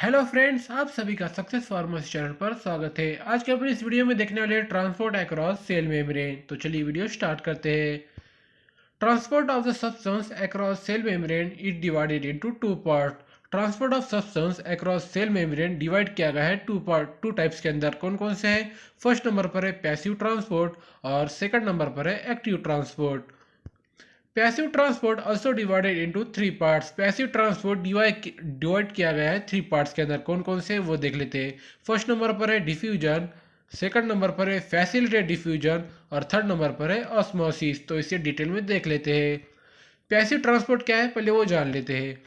Hello friends, आप सभी का सक्सेस फार्मर्स चैनल पर स्वागत है। आज के अपनी इस वीडियो में देखने वाले हैं ट्रांसपोर्ट अक्रॉस सेल मेम्ब्रेन। तो चलिए वीडियो स्टार्ट करते हैं। Transport of the substance across cell membrane is divided into two part. Transport of substance across cell membrane divide किया गया है टू टाइप्स के अंदर। कौन कौन से हैं? फर्स्ट नंबर पर है पैसिव ट्रांसपोर्ट और सेकंड नंबर पर है active transport. Passive transport also divided into three parts. Passive transport divide किया गया है थ्री पार्ट्स के अंदर। कौन कौन से वो देख लेते हैं। फर्स्ट नंबर पर है डिफ्यूजन, सेकंड नंबर पर है फैसिलिटेड डिफ्यूजन और थर्ड नंबर पर है ऑस्मोसिस। तो इसे डिटेल में देख लेते हैं। पैसिव ट्रांसपोर्ट क्या है पहले वो जान लेते हैं।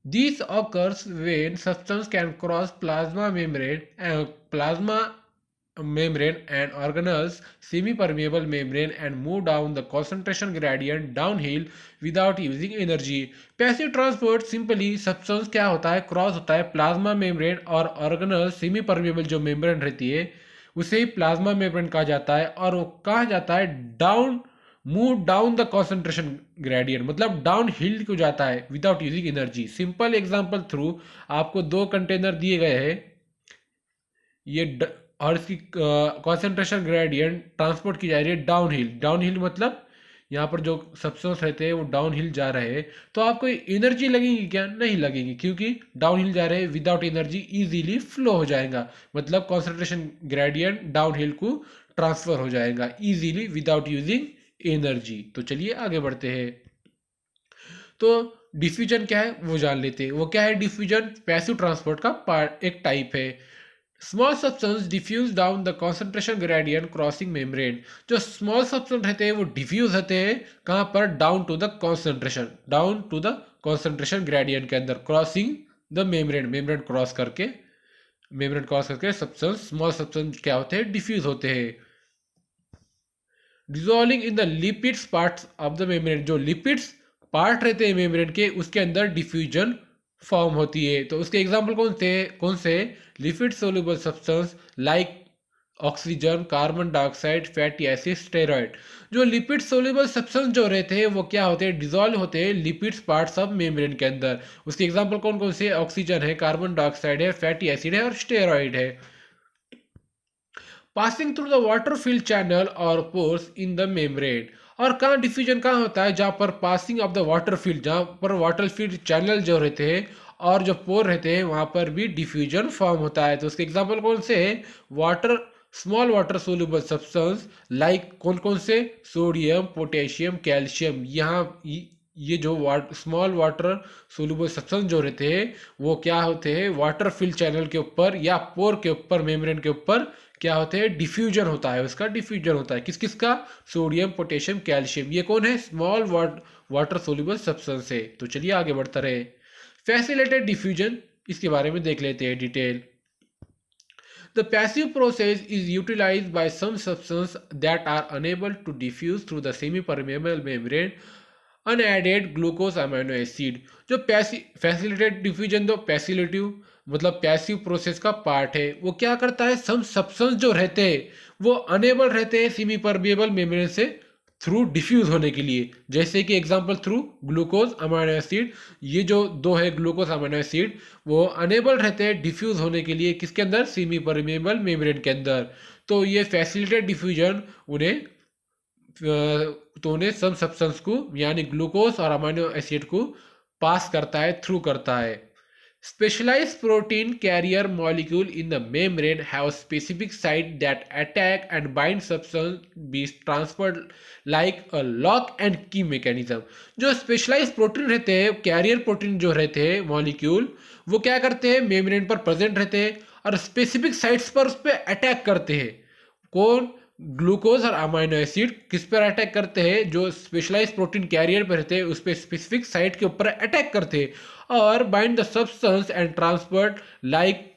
This occurs when substance can cross plasma membrane and organelles semi-permeable membrane and move down the concentration gradient downhill without using energy. Passive transport simply substance क्या होता है, क्रॉस होता है प्लाज्मा मेम्ब्रेन और ऑर्गेनल सेमी परमेबल जो membrane रहती है उसे प्लाज्मा मेम्ब्रेन कहा जाता है। और वो कहा जाता है down move down the concentration gradient, मतलब डाउन हिल को जाता है without using energy. Simple example through आपको दो कंटेनर दिए गए हैं, ये और इसकी कंसंट्रेशन ग्रेडियंट ट्रांसपोर्ट की जा रही है डाउन हिल। डाउन हिल मतलब यहाँ पर जो सब्सटेंस रहते हैं वो डाउन हिल जा रहे हैं। तो आपको एनर्जी लगेगी क्या? नहीं लगेगी, क्योंकि डाउन हिल जा रहे हैं विदाउट एनर्जी इजीली फ्लो हो जाएगा। मतलब कंसंट्रेशन ग्रेडियंट डाउन हिल को ट्रांसफर हो जाएगा इजीली विदाउट यूजिंग एनर्जी। तो चलिए आगे बढ़ते हैं। तो डिफ्यूजन क्या है वो जान लेते हैं। वो क्या है डिफ्यूजन? पैसिव ट्रांसपोर्ट का पार्ट एक टाइप है। Small substance diffuse down the concentration gradient crossing membrane. जो स्मॉल सब्सटेंस रहते हैं वो डिफ्यूज होते हैं कहाँ पर? Down to the concentration gradient के अंदर, crossing the membrane. Membrane cross करके सब्सटेंस, स्मॉल सब्सटेंस क्या होते हैं? डिफ्यूज होते हैं। Dissolving in the lipids parts of the membrane. जो लिपिड्स पार्ट रहते हैं मेम्ब्रेन के उसके अंदर डिफ्यूजन फॉर्म होती है। तो उसके एग्जाम्पल कौन से? Lipid soluble substance like oxygen, carbon dioxide, fatty acid, steroid. जो लिपिड सोल्यूबल सब्सटेंस जो रहते हैं वो क्या होते हैं? डिजोल्व होते हैं लिपिड्स पार्ट्स ऑफ मेम्ब्रेन के अंदर। उसके एग्जाम्पल कौन कौन से? ऑक्सीजन है, कार्बन डाइऑक्साइड है, फैटी एसिड है और स्टेरॉइड है। Passing through the water field channel और पोर्स इन द मेम्ब्रेन। और कहाँ डिफ्यूजन कहाँ होता है? जहाँ पर passing of the water field, जहाँ पर वाटर फील्ड चैनल जो रहते हैं और जो पोर रहते हैं वहाँ पर भी डिफ्यूजन फॉर्म होता है। तो उसके एग्जाम्पल कौन से हैं? Water, small water soluble substance like कौन कौन से? Sodium, potassium, calcium. यहाँ ये जो स्मॉल वाटर सोल्यूबल सब्सटेंस जो रहते हैं वो क्या होते हैं? वाटर फिल्ड चैनल के ऊपर या पोर के ऊपर, मेम्ब्रेन के ऊपर क्या होते हैं? डिफ्यूजन होता है। उसका डिफ्यूजन होता है किस किस का? Sodium, potassium, calcium. ये कौन है? स्मॉल वाटर सोल्यूबल सब्सटेंस है। तो चलिए आगे बढ़ते रहे। फैसिलिटेड डिफ्यूजन, इसके बारे में देख लेते हैं detail. The passive process is utilized by some substances that are unable to diffuse through the semi-permeable membrane unadded glucose amino acid। जो फैसिलिटेड डिफ्यूजन, दो पैसिलिटिव मतलब पैसिव प्रोसेस का पार्ट है, वो क्या करता है? सम सब्सटेंस जो रहते हैं वो अनेबल रहते हैं सेमी परमेबल मेम्ब्रेन से थ्रू डिफ्यूज होने के लिए। जैसे कि example through glucose amino acid, ये जो दो है ग्लूकोज अमीनो एसिड, वो अनेबल रहते हैं डिफ्यूज होने के लिए किसके अंदर? सेमी परमेबल मेम्ब्रेन के अंदर। तो ये फैसिलिटेड डिफ्यूजन उन्हें सब सब्सटेंस को यानी ग्लूकोज और अमीनो एसिड को पास करता है, थ्रू करता है। Specialized protein carrier molecule in the membrane have specific site that attack and bind substance be transferred like a lock and key mechanism। जो स्पेशलाइज प्रोटीन रहते हैं, कैरियर प्रोटीन जो रहते हैं मॉलिक्यूल, वो क्या करते हैं? मेम्ब्रेन पर प्रेजेंट रहते हैं और स्पेसिफिक साइट्स पर उस पर अटैक करते हैं। कौन? ग्लूकोज और अमीनो एसिड किस पर अटैक करते हैं? जो स्पेशलाइज प्रोटीन कैरियर पर रहते हैं उस पर स्पेसिफिक साइट के ऊपर अटैक करते हैं और bind the substance and transferred like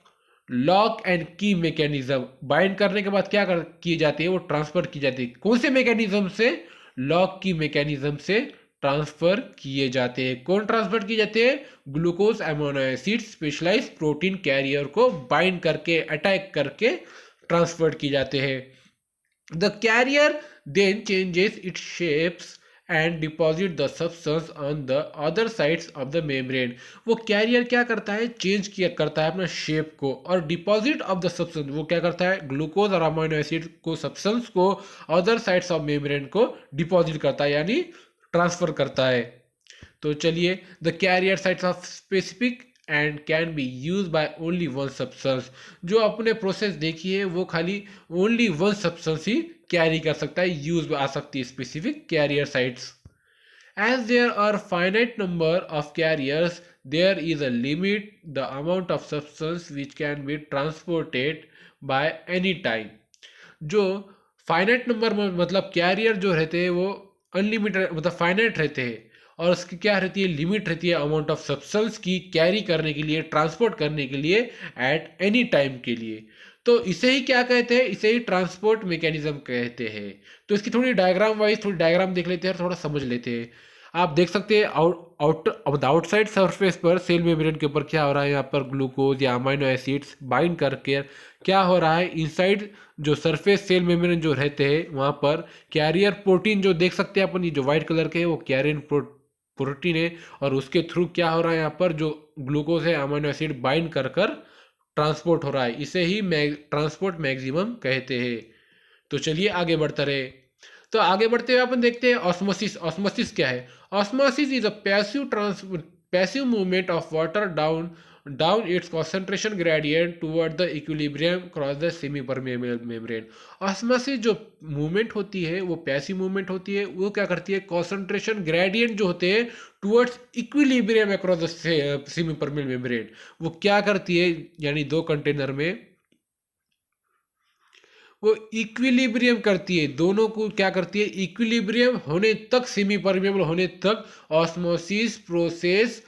lock and की मैकेनिज्म। बाइंड करने के बाद क्या की जाती है? वो ट्रांसफर की जाती है। कौन से मैकेनिज्म से? लॉक की मैकेनिज्म से ट्रांसफर किए जाते हैं। कौन ट्रांसफर किए जाते हैं? Glucose amino acid specialise protein carrier को बाइंड करके, अटैक करके ट्रांसफर किए जाते हैं। The carrier then changes its shapes and deposit the substance on the other sides of the membrane. वो कैरियर क्या करता है, चेंज किया करता है अपना शेप को, और डिपॉजिट ऑफ द सब्सटेंस वो क्या करता है, ग्लूकोज और अमीनो एसिड को, सब्सटेंस को अदर साइड्स ऑफ मेम्ब्रेन को डिपॉजिट करता है, यानी ट्रांसफर करता है। तो चलिए, the carrier sites of specific and can be use by only one substance. जो अपने प्रोसेस देखी है वो खाली ओनली वन सब्सटेंस ही कैरी कर सकता है, यूज आ सकती है specific carrier sites. As there are finite number of carriers, there is a limit the amount of substance which can be transported by any time। जो फाइनाइट नंबर में मतलब कैरियर जो रहते हैं वो अनलिमिटेड मतलब फाइनाइट रहते हैं, और उसकी क्या रहती है, लिमिट रहती है अमाउंट ऑफ सब्सटेंस की कैरी करने के लिए, ट्रांसपोर्ट करने के लिए एट एनी टाइम के लिए। तो इसे ही क्या कहते हैं, इसे ही ट्रांसपोर्ट मैकेनिज्म कहते हैं। तो इसकी थोड़ी डायग्राम वाइज थोड़ी डायग्राम देख लेते हैं और थोड़ा समझ लेते हैं। आप देख सकते हैं आउटसाइड सरफेस पर सेल मेम्ब्रेन के ऊपर क्या हो रहा है, यहाँ पर ग्लूकोज या अमीनो एसिड्स बाइंड करके क्या हो रहा है, इनसाइड जो सरफेस सेल मेम्ब्रेन जो रहते हैं वहाँ पर कैरियर प्रोटीन जो देख सकते हैं अपन, ये जो व्हाइट कलर के है वो कैरियर प्रोटीन है, और उसके थ्रू क्या हो रहा है, यहाँ पर जो ग्लूकोज है अमीनो एसिड बाइंड कर कर ट्रांसपोर्ट हो रहा है। इसे ही ट्रांसपोर्ट मैक्सिमम कहते हैं। तो चलिए आगे बढ़ते रहे। तो आगे बढ़ते हुए अपन देखते हैं ऑस्मोसिस। ऑस्मोसिस क्या है? Osmosis is a passive movement of water down it's concentration gradient toward the equilibrium across the semi permeable membrane। Osmosis जो मूवमेंट होती है वो पैसिव मूवमेंट होती है। वो क्या करती है, कॉन्सेंट्रेशन ग्रेडियंट जो होते हैं towards equilibrium across the semi permeable membrane, वो क्या करती है, यानी दो कंटेनर में वो इक्विलिब्रियम करती है, दोनों को क्या करती है, इक्विलिब्रियम होने तक, सेमी परमेबल होने तक ऑस्मोसिस प्रोसेस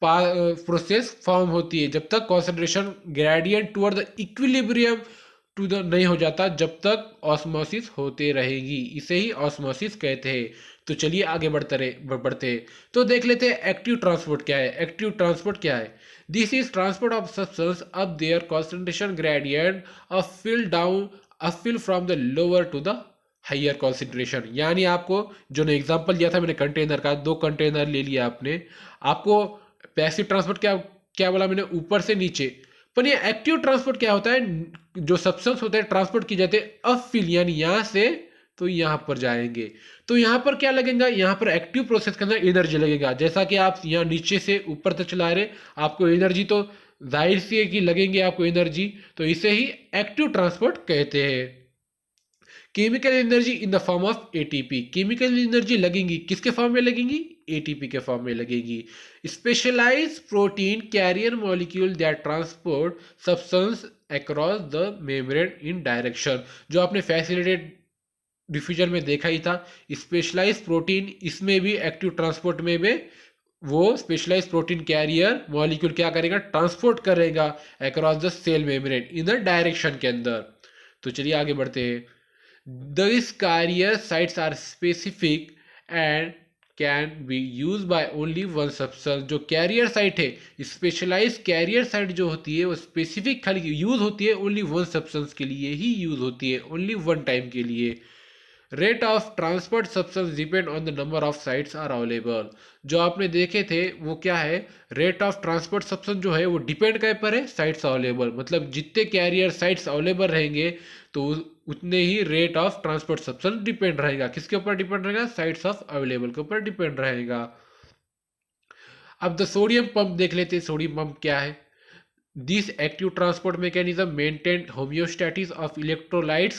फॉर्म होती है, जब तक concentration gradient toward the equilibrium to the नहीं हो जाता, जब तक ऑस्मोसिस होते रहेगी। इसे ही ऑस्मोसिस कहते हैं। तो चलिए आगे बढ़ते हैं। तो देख लेते हैं एक्टिव ट्रांसपोर्ट क्या है। एक्टिव ट्रांसपोर्ट क्या है? This is transport of substance up their concentration gradient uphill from the lower to the higher concentration. यानी आपको जो ने एग्जांपल दिया था मैंने कंटेनर का, दो कंटेनर ले लिया आपने, आपको पैसिव ट्रांसपोर्ट क्या क्या बोला मैंने, ऊपर से नीचे। पर ये एक्टिव ट्रांसपोर्ट क्या होता है, जो सब्सटेंस होते हैं ट्रांसपोर्ट की जाते हैं अपफिल, यानी यहाँ से तो यहाँ पर जाएंगे। तो यहाँ पर क्या लगेगा, यहाँ पर एक्टिव प्रोसेस के अंदर एनर्जी लगेगा। जैसा कि आप यहाँ नीचे से ऊपर तक चला रहे, आपको एनर्जी तो जाहिर सी है कि लगेंगे आपको एनर्जी, तो इसे ही एक्टिव ट्रांसपोर्ट कहते हैं। Chemical energy in the form of ATP. Chemical energy लगेंगी किसके फॉर्म में लगेंगी, एटीपी के फॉर्म में लगेगी। Specialise protein carrier molecule that transport substance across the membrane in direction. जो आपने फैसिलिटेड डिफ्यूजन में देखा ही था, स्पेशलाइज प्रोटीन, इसमें भी एक्टिव ट्रांसपोर्ट में भी वो स्पेशलाइज प्रोटीन कैरियर मॉलिक्यूल क्या करेगा, ट्रांसपोर्ट करेगा across the cell membrane in the direction के अंदर। तो चलिए आगे बढ़ते हैं। These carrier sites are specific and can be used by only one substance। जो कैरियर साइट है, स्पेशलाइज कैरियर साइट जो होती है वो स्पेसिफिक खाली यूज होती है ओनली वन सब्सटेंस के लिए ही यूज होती है, ओनली वन टाइम के लिए। Rate of transport substance depend on the number of sites are available. जो आपने देखे थे वो क्या है, रेट ऑफ ट्रांसपोर्ट सब्सटेंस जो है वो डिपेंड क्या पर है, साइट्स अवेलेबल। मतलब जितने कैरियर साइट्स अवेलेबल रहेंगे तो उतने ही rate of transport substance depend रहेगा। किसके ऊपर डिपेंड रहेगा, साइट्स ऑफ अवेलेबल के ऊपर डिपेंड रहेगा। अब द सोडियम पंप देख लेते हैं। सोडियम पंप क्या है? This active transport mechanism maintain homeostasis of electrolytes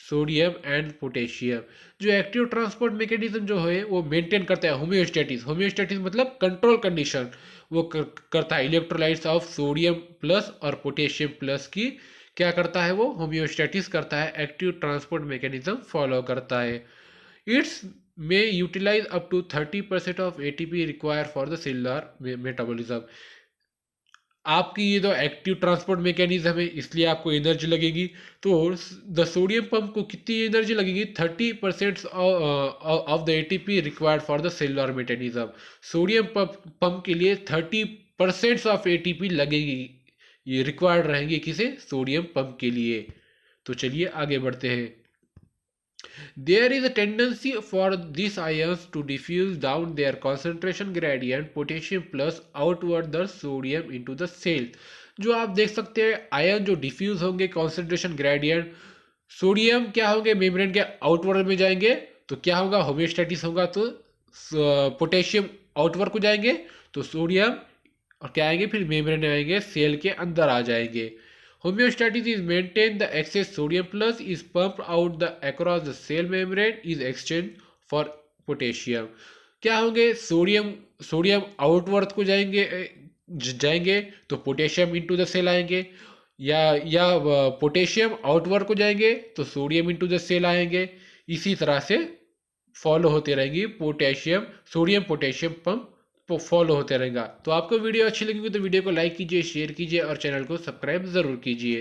sodium and potassium. जो एक्टिव ट्रांसपोर्ट मैकेनिज्म जो है वो मेंटेन करता है होम्योस्टैटिस। होम्योस्टैटिस मतलब कंट्रोल कंडीशन वो करता है इलेक्ट्रोलाइट्स ऑफ सोडियम प्लस और पोटेशियम प्लस की क्या करता है, वो होम्योस्टैटिस करता है, एक्टिव ट्रांसपोर्ट मैकेनिज्म फॉलो करता है। इट्स में utilise up to 30% of ATP require for the cellular metabolism. आपकी ये जो एक्टिव ट्रांसपोर्ट मैकेनिज्म है इसलिए आपको एनर्जी लगेगी। तो द सोडियम पंप को कितनी एनर्जी लगेगी, 30% of the ATP required for the cellular metabolism. Sodium pump के लिए 30% ऑफ एटीपी लगेगी, ये रिक्वायर्ड रहेंगे किसे, सोडियम पंप के लिए। तो चलिए आगे बढ़ते हैं। There is a tendency for these ions to diffuse down their concentration gradient potassium plus outward the sodium into the cell. जो आप देख सकते हैं आयन जो डिफ्यूज होंगे कॉन्सेंट्रेशन ग्रेडियंट सोडियम क्या होंगे मेम्ब्रेन के आउटवर्ड में जाएंगे तो क्या होगा होम्योस्टैटिस होगा तो पोटेशियम आउटवर्ड को जाएंगे तो सोडियम और क्या आएंगे फिर मेम्ब्रेन में आएंगे सेल के अंदर आ जाएंगे homeostasis is maintain the excess sodium plus is pumped out the across the cell membrane is exchanged for potassium क्या होंगे सोडियम सोडियम आउटवर्थ को जाएंगे तो पोटेशियम इनटू द सेल आएंगे या पोटेशियम आउटवर्ड को जाएंगे तो सोडियम इनटू द सेल आएंगे इसी तरह से फॉलो होते रहेंगी potassium sodium potassium pump follow होते रहेगा। तो आपको वीडियो अच्छी लगेगी तो वीडियो को लाइक कीजिए शेयर कीजिए और चैनल को सब्सक्राइब ज़रूर कीजिए।